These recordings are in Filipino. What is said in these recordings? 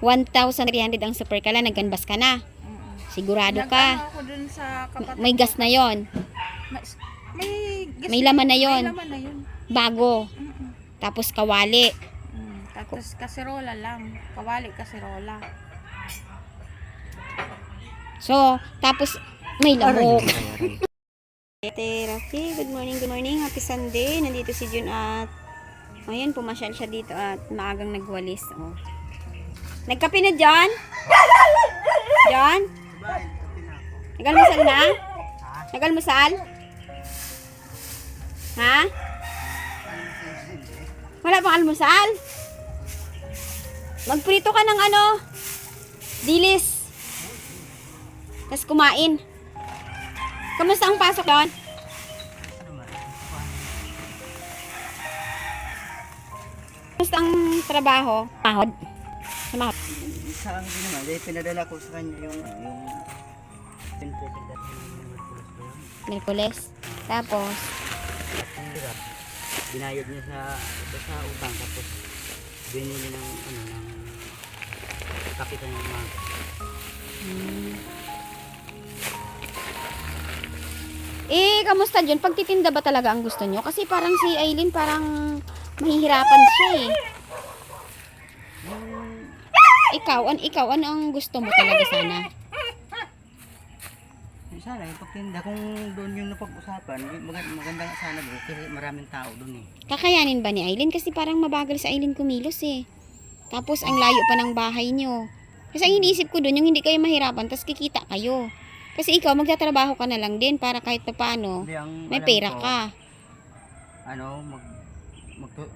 1,300 ang super ka lang, nagkanbas ka na. Sigurado ka. Ako dun sa May gas na yon. May laman na yon. May laman na yun. Bago. Tapos kawali. Tapos kaserola lang. Kawali kaserola. So, tapos may lamok. Therapy, good morning, happy Sunday. Nandito si Jun at ngayon pumasyal siya dito at maagang nagwalis. Oh. Nagkape na John? John? Nagalmusal na? Nagalmusal? Ha? Wala pang almusal? Magprito ka ng ano? Dilis. Tapos kumain. Kamusta ang pasok doon? Kamusta ang trabaho? Mahod? Mahod? Sa akin naman, dahil pinadala ko sa kanya yung Merkules. Tapos, binayad niya sa utang, tapos binili ng kapitan ng mga kamusta dyan? Pagtitinda ba talaga ang gusto nyo? Kasi parang si Aileen parang mahihirapan siya eh. Ikaw, ano ang gusto mo talaga sana? sana yung pagtinda, kung doon yung napag-usapan, maganda nga sana doon kasi maraming tao doon eh. Kakayanin ba ni Aileen? Kasi parang mabagal sa Aileen kumilos eh. Tapos ang layo pa ng bahay nyo. Kasi ang iniisip ko doon, yung hindi kayo mahirapan, tapos kikita kayo. Kasi ikaw, magtatrabaho ka na lang din para kahit pa paano, may pera ka.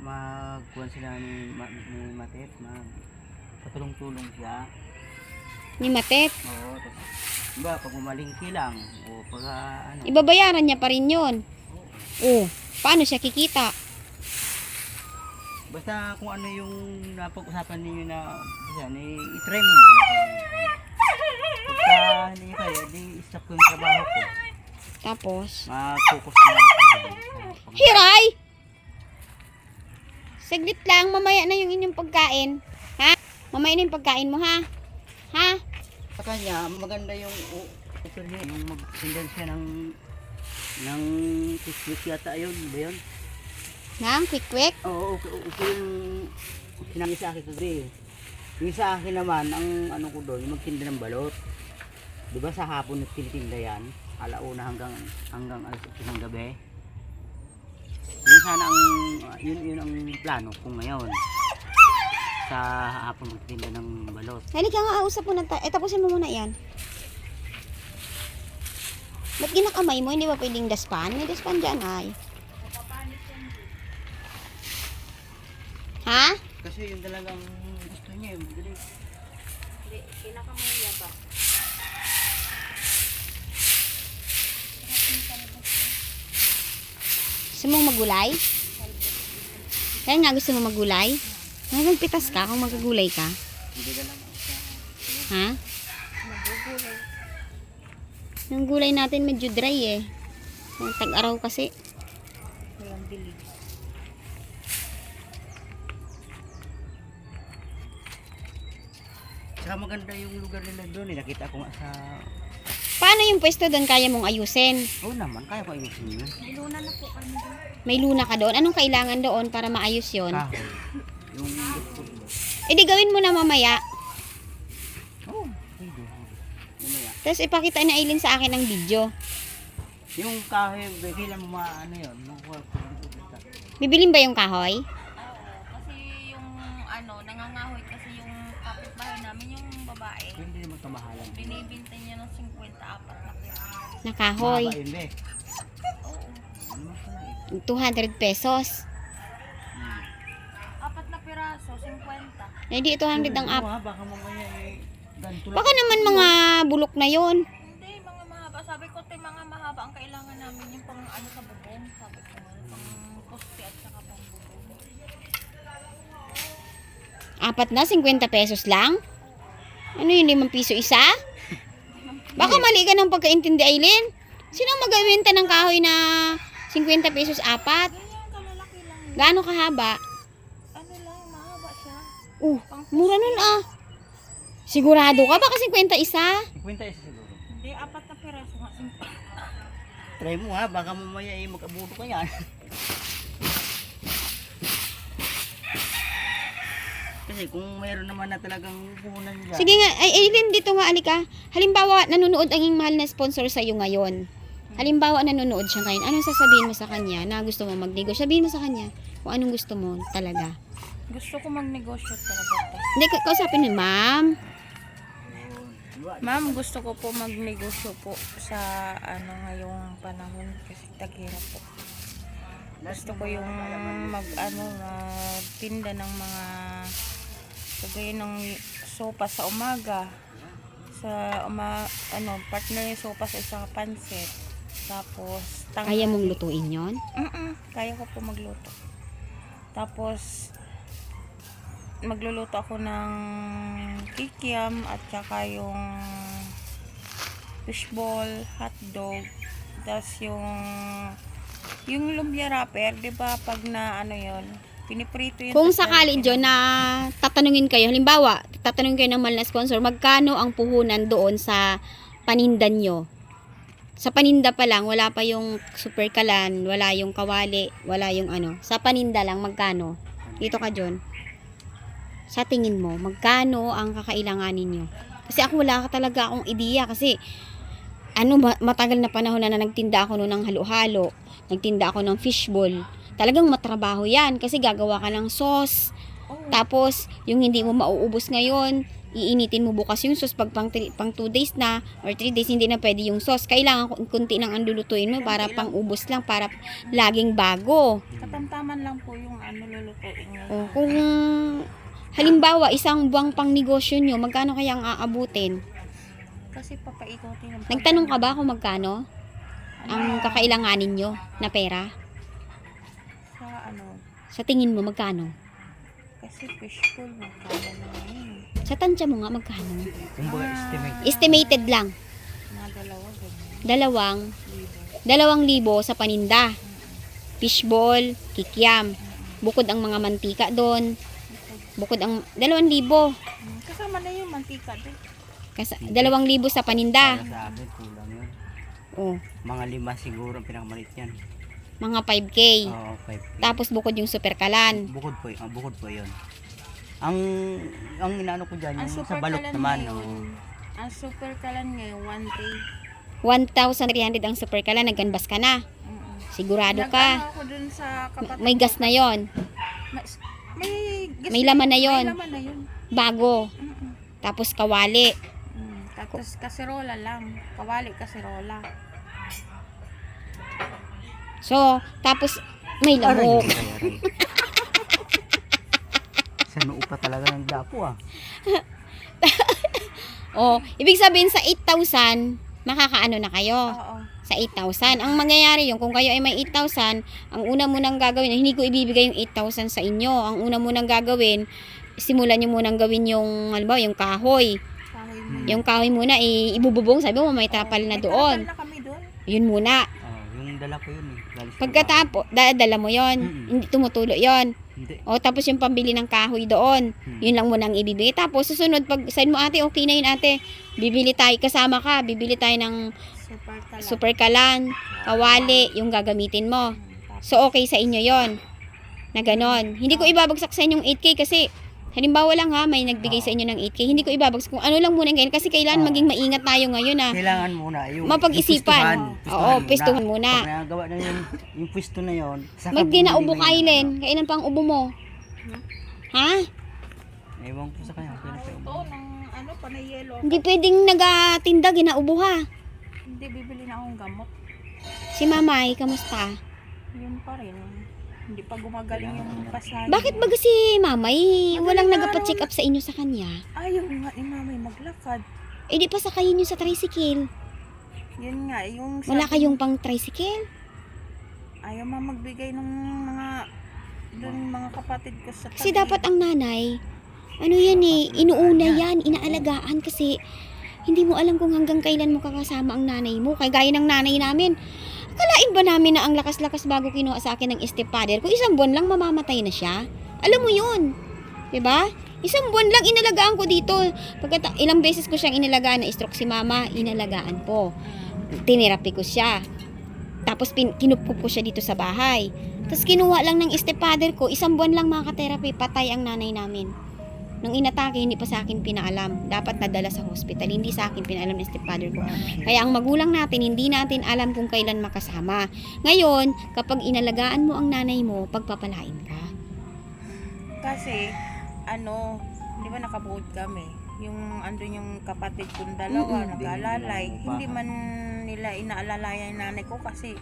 Magkuhan sila ni Matet, patulong-tulong siya. Ni Matet? Oo, diba, pag mamalingki lang, o pag ibabayaran niya pa rin yun. Oh, paano siya kikita? Basta kung ano yung napag-usapan ninyo na i-try mo muna. Pagka hindi kaya, di-stop ko yung trabaho ko. Tapos? Mag-focus na ako. Hiray! Saglit lang, mamaya na yung inyong pagkain. Ha? Mamaya na yung pagkain mo, ha? Ha? Sa kanya, maganda yung offer niya, yung mag-sindan siya ng quick yata yun, ba yun? Nang, quick? Oo, okay yung sinabi sa akin kagabi. Yung sa akin naman, ang ano ko doon, yung magtinda ng balot. Diba sa hapon nagtitinda yan, alauna hanggang alas 8 ng gabi. Yun sana yun ang plano ko ngayon. Sa hapon magtinda ng balot. Halika nga, usap mo na tayo. Tapusin mo muna yan. Ba't ginakamay mo? Hindi ba pwedeng daspan? May daspan dyan ay. Ha? Kasi yung talagang gusto niya, yung madali. Hindi, kinakamay niya ba? Gusto mong magulay? Kaya nga gusto mong magulay? Magpitas ka kung magagulay ka? Hindi ka lang Ha? Magugulay. Yung gulay natin medyo dry eh. Tag-araw kasi. Walang bilig. Saka maganda yung lugar nila doon eh. Nakita ko nga sa... Paano yung pwesto doon kaya mong ayusin? Oo naman, kaya ko ayusin yun. May luna na po kami doon. May luna ka doon? Anong kailangan doon para maayos yon? Kahoy. Yung doktor mo. E di gawin mo na mamaya. Oo, pwede. Mamaya. Tapos ipakita na Aileen sa akin ang video. Yung kahoy, kailan mo maano yun? Bibilin ba yung kahoy? Kasi yung nangangahoy kasi yung kapitbahay namin, yung babae. Hindi naman kamahalan. Binibintay niya ng 54 na piraso. Na kahoy. Mahaba yun be. Oo. Ano naman pala eh. 200 pesos. 4 na piraso, 50. Eh di 200 ang up. Baka mamaya eh. Ganito lang. Baka naman mga bulok na yon. Hindi, mga mahaba. Sabi ko, mga mahaba ang kailangan namin yung pang sa bubong. Sabi ko, pang poste at saka pang bubong. Apat na, 50 pesos lang? Ano yun, 5 piso isa? Baka mali ka ng pagkaintindi, Aileen. Sino magbebenta ng kahoy na 50 pesos apat? Ganyan, kalalaki lang yun. Gaano kahaba? Ano lang, mahaba siya. Mura nun ah. Sigurado ka? Baka 51? 50 isa siguro. Hindi, 4 na piraso nga. Try mo ha, baka mamaya mag-abuto ka yan. Kasi kung mayroon naman na talagang puhunan dyan. Sige nga, ay Eileen, dito nga, alika. Halimbawa, nanonood ang iyong mahal na sponsor sa'yo ngayon. Halimbawa, nanonood siya ngayon. Anong sasabihin mo sa kanya na gusto mo magnegosyo? Sabihin mo sa kanya kung anong gusto mo talaga. Gusto ko magnegosyo talaga to. Hindi, kausapin mo, ma'am. Ma'am, gusto ko po magnegosyo po sa ngayong panahon kasi taghirap po. Gusto ko yung magtinda ng mga kagaya ng sopa sa umaga. Partner yung sopa sa isang pansit. Tapos Kaya mong lutuin yon? kaya ko po magluto. Tapos magluluto ako ng kikiam at saka yung fishball, hotdog, tapos yung lumpia wrapper, 'di ba? Pag yon, piniprito yun. Kung tas sakali, lalagyan- John, na tatanungin kayo, halimbawa, tatanungin kayo ng mahal na sponsor, magkano ang puhunan doon sa paninda nyo? Sa paninda pa lang, wala pa yung super kalan, wala yung kawali, wala yung Sa paninda lang, magkano? Dito ka, John. Sa tingin mo, magkano ang kakailanganin nyo? Kasi ako wala ka talaga akong ideya kasi matagal na panahon na nagtinda ako noon ng halo-halo. Nagtinda ako ng fishball. Talagang matrabaho yan kasi gagawa ka ng sauce. Oh, Tapos, yung hindi mo mauubos ngayon, iinitin mo bukas yung sauce pag pang 2 days na or 3 days hindi na pwede yung sauce. Kailangan kunti nang andulutuin mo para pang ubos lang, para laging bago. katamtaman lang po yung lulutuin niya. O, kung halimbawa, isang buwang pang negosyo nyo, magkano kaya ang aabutin? Kasi papaikotin ng Nagtanong ka ba kung magkano ang kakailanganin nyo na pera? sa Sa tingin mo, magkano? kasi fishball magkano na yun. Sa tansya mo nga, magkano? Kung baga estimate. Estimated lang. Mga ganyan. 2,000 sa paninda. Fishball, kikiam. Bukod ang mga mantika doon. Bukod ang 2,000. Kasama na yung mantika din. 2,000 sa paninda. Para sa akin, kulang yun. Oh, Mga 5 siguro ang pinakamalit yan. mga 5K. Oo, 5. Tapos bukod yung super kalan. Bukod po yun. Ang inaano ko dyan, Ang yung sa super balot kalan naman. ngayon, ang super kalan ngayon, 1K. 1,300 ang super kalan. Nagganbas ka na. Sigurado ka. Nag-ano ako dun sa kapatid. May gas na yon. May May laman na yon. May laman na yun. Bago. Mm-mm. Tapos kawali. Tapos kaserola lang. Kawali kaserola. So, tapos may lamok. Aray. Sa noo pa talaga ng dapo ah. Oh, ibig sabihin sa 8,000, makakaano na kayo. Oo. Sa 8,000. Ang mangyayari yung kung kayo ay may 8,000, ang una mo nang gagawin, hindi ko ibibigay yung 8,000 sa inyo. Ang una mo nang gagawin, simulan nyo munang gawin yung, halimbawa, yung kahoy. Kahoy mo. Yung kahoy muna, ibububong, sabi mo, may trapal na May doon. trapal na kami doon. Yun muna. Yung dala ko yun eh. Galing sa Pagkatapos, dala mo yon, hindi tumutulo yon. Hindi. O, tapos yung pambili ng kahoy doon, yun lang muna ang ibibigay. Tapos, susunod, pag sign mo ate, okay na yun ate. Bibili tayo, kasama ka, bibili tayo ng Super kalan. super kalan, kawali, yung gagamitin mo. So, okay sa inyo yon na ganon. Hindi ko ibabagsak sa inyong 8K kasi, halimbawa lang ha, may nagbigay sa inyo ng 8K. Hindi ko ibabagsak kung ano lang muna ngayon kasi kailangan maging maingat tayo ngayon ha. Kailangan muna yung Mapag-isipan. yung Oo, pistuhan muna. Pag nagawa na yung pwesto na yun, saka Mag ginaubo bibili ka, na yun. Aileen. Kailan pa ang ubo mo? Ha? Ewan ko sa kanya. Kailan pa yung Ito, ng panay yelo. Hindi pwedeng nagatinda, ginaubo ha. Hindi, bibili na akong gamot. Si Mamay, kamusta? Yun pa rin. Hindi pa gumagaling yung pasahin. Bakit ba si Mamay walang nagpa-check up sa inyo sa kanya? Ayaw nga ni mamay maglakad. Eh di pa sakayin nyo sa tricycle. Yun nga, yung Wala kayong pang tricycle? ayaw magbigay ng mga kapatid ko sa Kasi dapat ang nanay, ano yan eh, inuuna yan, inaalagaan kasi hindi mo alam kung hanggang kailan mo kakasama ang nanay mo. Kaya gaya ng nanay namin, akalain ba namin na ang lakas-lakas bago kinuha sa akin ng stepfather? Kung isang buwan lang mamamatay na siya. Alam mo yun. Diba? Isang buwan lang inalagaan ko dito. Ilang beses ko siyang inalagaan, na stroke si mama, inalagaan ko. Tinerapi ko siya. Tapos kinupkup ko siya dito sa bahay. Tapos kinuha lang ng stepfather ko, isang buwan lang makaka-therapy, patay ang nanay namin. Nung inatake, hindi pa sa akin pinaalam. Dapat nadala sa hospital, hindi sa akin pinaalam ng stepfather ko. Kaya ang magulang natin, hindi natin alam kung kailan makasama. Ngayon, kapag inalagaan mo ang nanay mo, pagpapalain ka. Kasi, di ba nakabuod kami? Yung andun yung kapatid kong dalawa, nag-alalay. Hindi man nila inaalalayan yung nanay ko kasi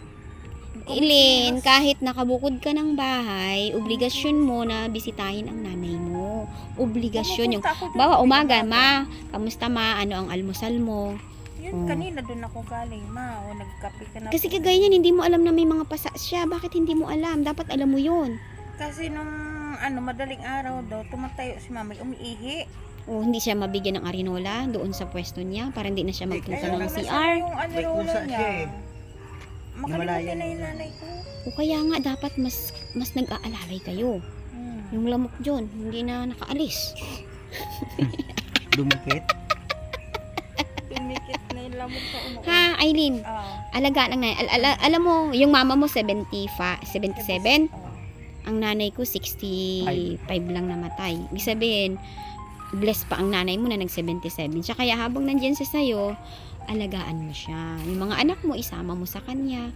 Ilin, kahit nakabukod ka ng bahay, obligasyon mo na bisitahin ang nanay mo. Obligasyon yung, bawa umaga, ma, kamusta ma, ano ang almusal mo? Yun, kanina doon ako galing, ma, o nagkape ka na. Kasi kagaya niyan, hindi mo alam na may mga pasa siya. Bakit hindi mo alam? Dapat alam mo yun. Kasi nung madaling araw daw, tumatayo si mama, umiihi. O hindi siya mabigyan ng arinola doon sa pwesto niya para hindi na siya magpunta ng Kasi CR. yung May kusa niya. siya eh. Makalimutan na yung nanay ko. O kaya nga dapat mas nag-aalalay kayo. Yung lamok dyan, hindi na nakaalis. Dumikit. Dumikit na yung lamok sa uno. Ha, Aileen, alaga lang na. Alam mo, yung mama mo 77. Ang nanay ko 65 lang namatay. Ibig sabihin, blessed pa ang nanay mo na nag-77 siya. Kaya habang nandyan siya sa'yo, alagaan mo siya. Yung mga anak mo, isama mo sa kanya.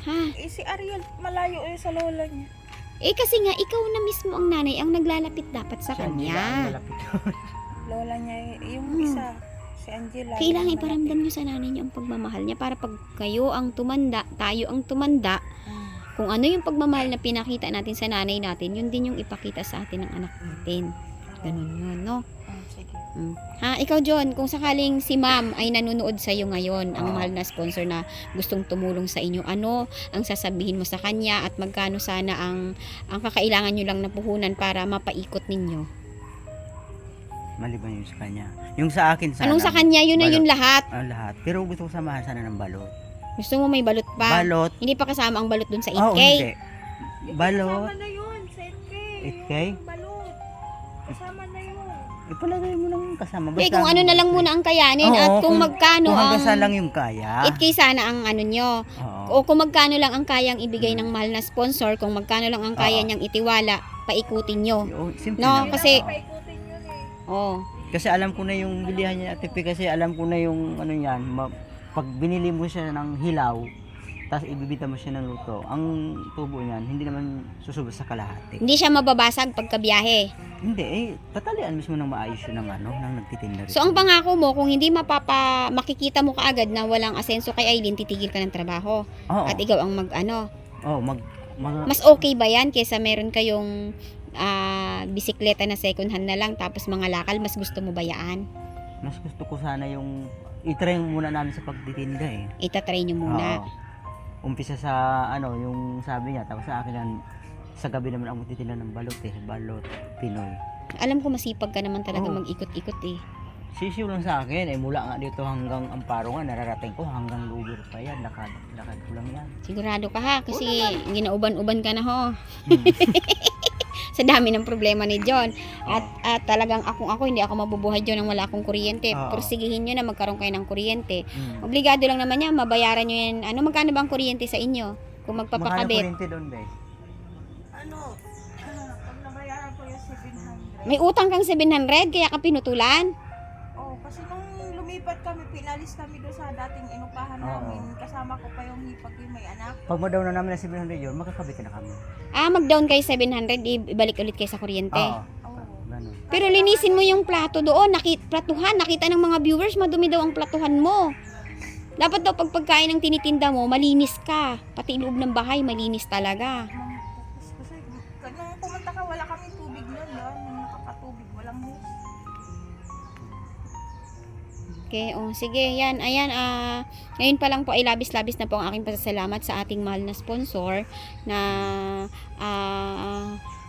Ha? Si Ariel, malayo sa lola niya. Kasi nga, ikaw na mismo ang nanay ang naglalapit dapat sa kanya. Lola niya, yung isa, si Angela. Kailangan iparamdam nyo sa nanay nyo ang pagmamahal niya para pag kayo ang tumanda, tayo ang tumanda, kung ano yung pagmamahal na pinakita natin sa nanay natin, yun din yung ipakita sa atin ng anak natin. Ganun yun, no? Sige. Ha, ikaw John, kung sakaling si ma'am ay nanonood sa iyo ngayon, ang mahal na sponsor na gustong tumulong sa inyo, ano ang sasabihin mo sa kanya at magkano sana ang kakailangan nyo lang na puhunan para mapaikot ninyo? Maliban yun sa kanya. Yung sa akin sana. Anong sa kanya? Yun na balot. yun lahat. Ang lahat. Pero gusto ko samahan sana ng balot. Gusto mo may balot pa? Balot. Hindi pa kasama ang balot dun sa 8K? Oh, hindi. Balot. Kasama na yun, sa 8K. 8K? Yung balot. Kasama na yun. Ipalagay mo lang kasama. Kung ano na lang muna ang kayanin Oo, at kung magkano kung ang hanggang saan lang yung kaya. 8K sana ang ano nyo. Oo. O kung magkano lang ang kayang ibigay ng mahal na sponsor, kung magkano lang ang kaya Oo. niyang itiwala, paikutin nyo. Oh, simple No, lang. kasi- Oo. Paikutin yun eh. Oh. Kasi alam ko na yung bilihan niya ate P, kasi alam ko na yung ano yan, pag binili mo siya ng hilaw, tapos ibibita mo siya ng luto, ang tubo niyan hindi naman susubos sa kalahati. Hindi siya mababasag pagkabiyahe. Hindi tatalian mismo ng maayos yun ng ng nagtitinda rin. So ang pangako mo, kung hindi makikita mo kaagad na walang asenso kay Aileen, titigil ka ng trabaho. Oo. At ikaw ang mas okay ba yan kaysa meron kayong bisikleta na second hand na lang tapos mga lakal, mas gusto mo ba yan? mas gusto ko sana yung i-try muna namin sa pagtitinda eh. Itatry nyo muna. Oo. Umpisa sa yung sabi niya, tapos sa akin yan, sa gabi naman ako magtitinda ng balot balot Pinoy. Alam ko masipag ka naman talaga Oo. mag-ikot-ikot eh. Sisiw lang sa akin mula nga dito hanggang Amparo nga, nararating ko hanggang Lugar pa yan, lakad ko lang yan. Sigurado ka ha, kasi ginauban-uban ka na ho. Hmm. Sa dami ng problema ni John. At talagang ako hindi ako mabubuhay John nang wala akong kuryente. Oo. Porsigihin nyo na magkaroon kayo ng kuryente. Hmm. Obligado lang naman yan, mabayaran nyo yan. Magkano ba ang kuryente sa inyo? Kung magpapakabit. Mahal kuryente doon guys. Pag nabayaran ko yung 700. May utang kang 700, kaya ka pinutulan. Kasi nung lumipat kami, pinalis kami doon sa dating inupahan namin. Kasama ko pa yung hipag yung may anak. Pag ma-down na namin na 700 yun, makakabit na kami. Mag-down kayo 700, ibalik ulit kayo sa kuryente. Oo. Ganun. Pero linisin mo yung plato doon, nakita ng mga viewers, madumi daw ang platuhan mo. Dapat daw pag pagkain ng tinitinda mo, malinis ka. Pati loob ng bahay, malinis talaga. Kasi nung pumunta ka, wala kami tubig nun. Nung nakakatubig, walang hose. Okay, sige, yan, ayan, ngayon pa lang po ay labis-labis na po ang aking pasasalamat sa ating mahal na sponsor na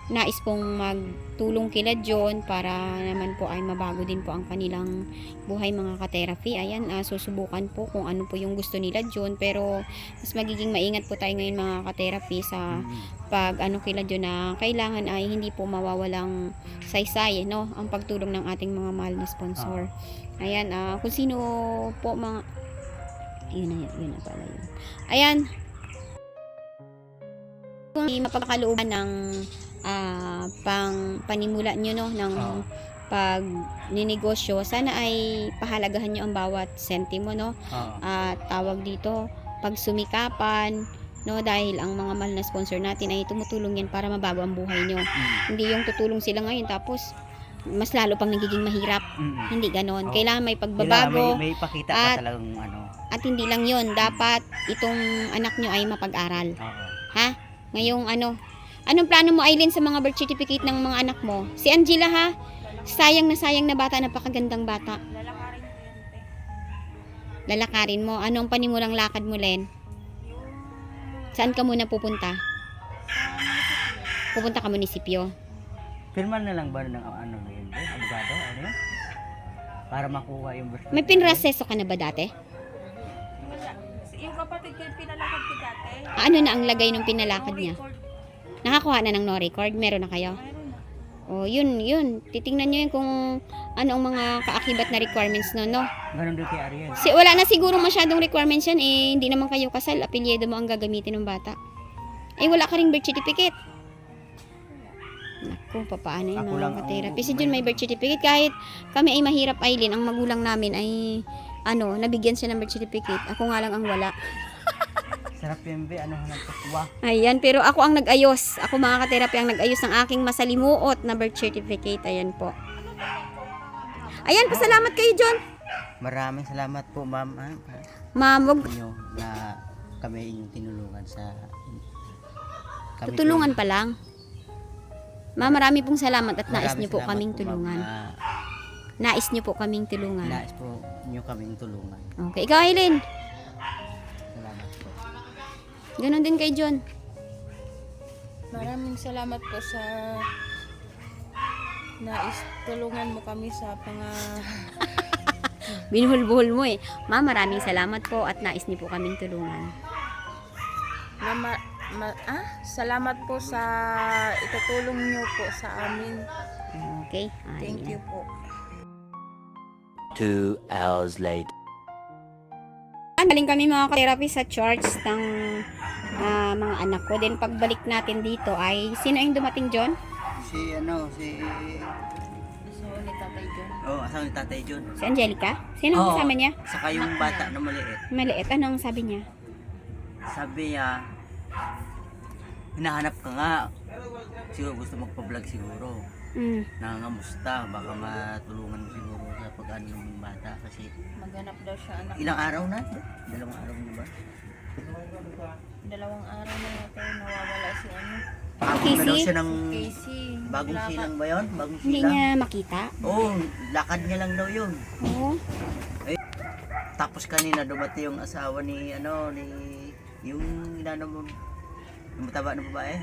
nais pong magtulong kila John para naman po ay mabago din po ang kanilang buhay mga ka-therapy. Ayan, susubukan po kung ano po yung gusto nila John, pero mas magiging maingat po tayo ngayon mga ka-therapy sa pag ano kila John na kailangan ay hindi po mawawalang saysay, no? Ang pagtulong ng ating mga mahal na sponsor. Ayan, kung sino po mga yun na pala yun. Ayan, kung mapagkalooban ng panimula nyo, no, ng pag ninegosyo, sana ay pahalagahan nyo ang bawat sentimo, no, at tawag dito, pagsumikapan, no, dahil ang mga mahal na sponsor natin ay tumutulong yan para mabago ang buhay nyo. Hindi yung tutulong sila ngayon tapos mas lalo pang nagiging mahirap. Hindi ganon. Kailangan may pagbabago. May pakita ka talagang At hindi lang yun, dapat itong anak nyo ay mapag-aral. Ha? Ngayong anong plano mo, Aileen, sa mga birth certificate ng mga anak mo? Si Angela, ha? Sayang na bata, napakagandang bata. Lalakarin ko yun, te. Lalakarin mo. Anong panimulang lakad mo, Len? Saan ka muna pupunta? Pupunta ka munisipyo. Pirma na lang ba ng yun? Abogado? Ano yun? Para makuha yung birth May pinraseso ka na ba dati? Wala. Yung kapatid ko yung pinalakad ko dati. Ano na ang lagay ng pinalakad No niya? record. Nakakuha na ng no record? Meron na kayo? Mayroon na. O, yun. Titingnan nyo yun kung ano ang mga kaakibat na requirements no. Ganun doon kay Ariel. Wala na siguro masyadong requirements yan eh. Hindi naman kayo kasal. Apelyido mo ang gagamitin ng bata. Eh, wala ka ring birth certificate. Naku, papaano yun Ako lang mga ang- ka-therapy. Si Jun may birth certificate. Kahit kami ay mahirap, Aileen, ang magulang namin ay nabigyan siya ng birth certificate. Ako nga lang ang wala. Sarap yun, be. Ano hanap ko? Wow. Ayan, pero ako ang nag-ayos. Ako mga ka-therapy ang nag-ayos ng aking masalimuot na birth certificate. Ayan po. Ayan, pasalamat kayo, John. Maraming salamat po, ma'am. Ma'am, wag Inyo na kami inyong tinulungan sa... Kami tutulungan pa lang. Ma'am, marami pong salamat at nais Maraming niyo po salamat kaming ma'am, tulungan. na Nais niyo po kaming tulungan. Nais po nyo kaming tulungan. Okay, ikaw, Aileen. Salamat po. Ganon din kay John. Maraming salamat po sa nais tulungan mo kami sa Binuhol-buhol mo eh. Ma'am, maraming salamat po at nais niyo po kaming tulungan. salamat po sa itutulong niyo po sa amin. Okay? Thank you po. 2 hours later. Galing kami mga ka-therapy sa church ng mga anak ko. Then pagbalik natin dito ay, sino yung dumating, John? Si So, ni Tatay John. asawa ni Tatay John. Si Angelica? Sino ang Oo. kasama niya? Saka yung bata na maliit. Maliit. Anong sabi niya? Sabi niya, hinahanap ka nga. Siguro gusto magpa-vlog siguro. Nangangamusta. Baka matulungan mo siguro sa pag-ano ng bata. Kasi Maghanap daw siya anak. ilang araw na? 2 araw na ba? 2 araw na natin nawawala si Kahapon na daw Casey? siya ng Casey. bagong Lakad. silang ba yun? Bagong Hindi silang? niya makita? Oo, lakad niya lang daw yun. Oo. Tapos kanina dumating yung asawa ni yung yung mataba na babae.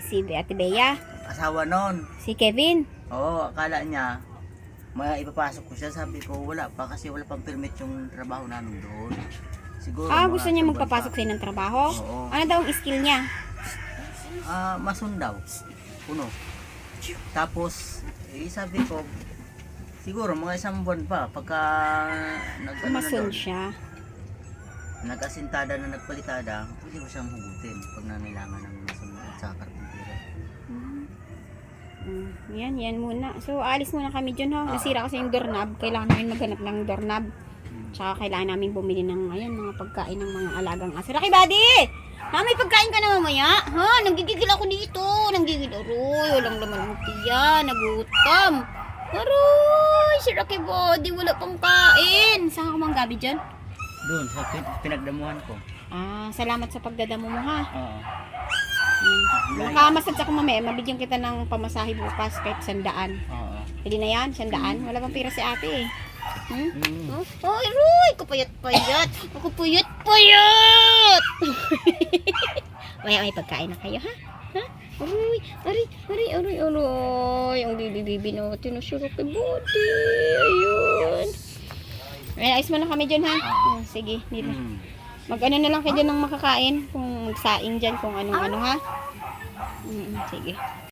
Si Ate Bea. Asawa nun. Si Kevin. Oo, akala niya ipapasok ko siya. Sabi ko wala pa kasi wala pang permit yung trabaho namin doon. Siguro mga Gusto niya isang magpapasok buwan sa'yo ng trabaho? Oo. Ano daw ang skill niya? pa. Masun daw. Puno. Tapos sabi ko siguro mga 1 buwan pa pagka Mason siya. nag-asintada na nagpalitada, pwede ko siyang hugutin pag nangailangan ng mason at sa karpintero. Yan muna. So, alis muna kami dyan, ha. Nasira kasi yung doorknob. Kailangan namin maghanap ng doorknob. Tsaka kailangan namin bumili ng, mga pagkain ng mga alagang aso. Rocky Buddy! Ha, may pagkain ka na mamaya? Ha, nanggigigil ako dito. Nanggigil. Aroy, walang laman ng tiyan. Nagutom. Aroy, si Rocky Buddy, wala pang kain. Saan ka manggabi dyan? Doon sa pinagdamuhan ko. Salamat sa pagdadamo mo, ha. Oo. Makamasad sa kumamaya, mabigyan kita ng pamasahe bukas kahit 100. Oo. Pwede na yan, 100. Wala pang pira si ate eh. Mm. Ay, Roy! Kapayat-payat! Ako payat-payat! Maya may pagkain na kayo, ha? Aray, aray, aray, aray, aray. Ang bibi-bibi na tinusuro kay Buti. Ayun. Ay, ayos mo na kami dyan, ha? Oh, sige, dito. Mag-ano na lang kayo dyan ng makakain. Kung magsaing dyan, kung anong-ano, ha? Sige.